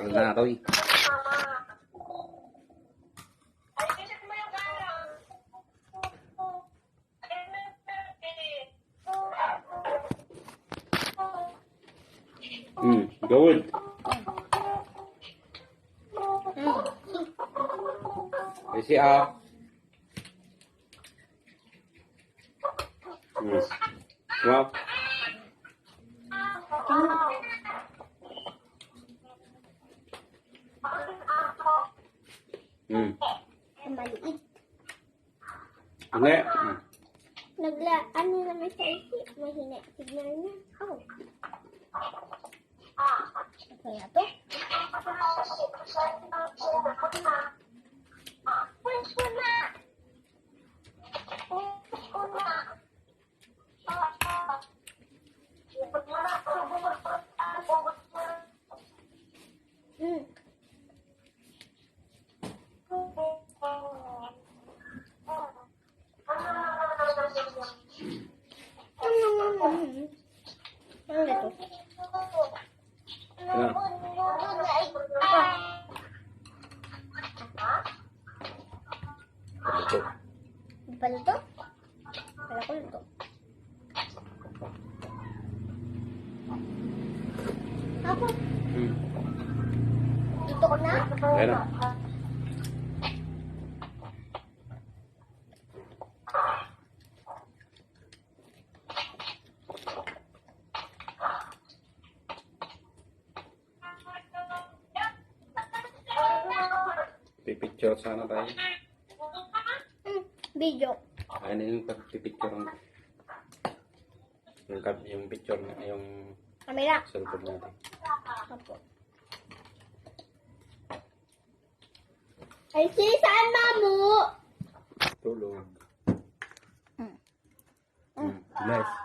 Tagal na ito eh. Good. Isi ah. Wow. Maliit. Hindi. Ano naman sa isip? Mahina signal niya. Oh. Kaya to? Paluto? Kala ko luto. Ako? Luto ko na? Ayan. Pipicture sana tayo. Video. Ano yung pagpipicture ng yung picture na yung Kamera. cellphone natin. Opo. Ay, si saan mamu? Tulog. Bless.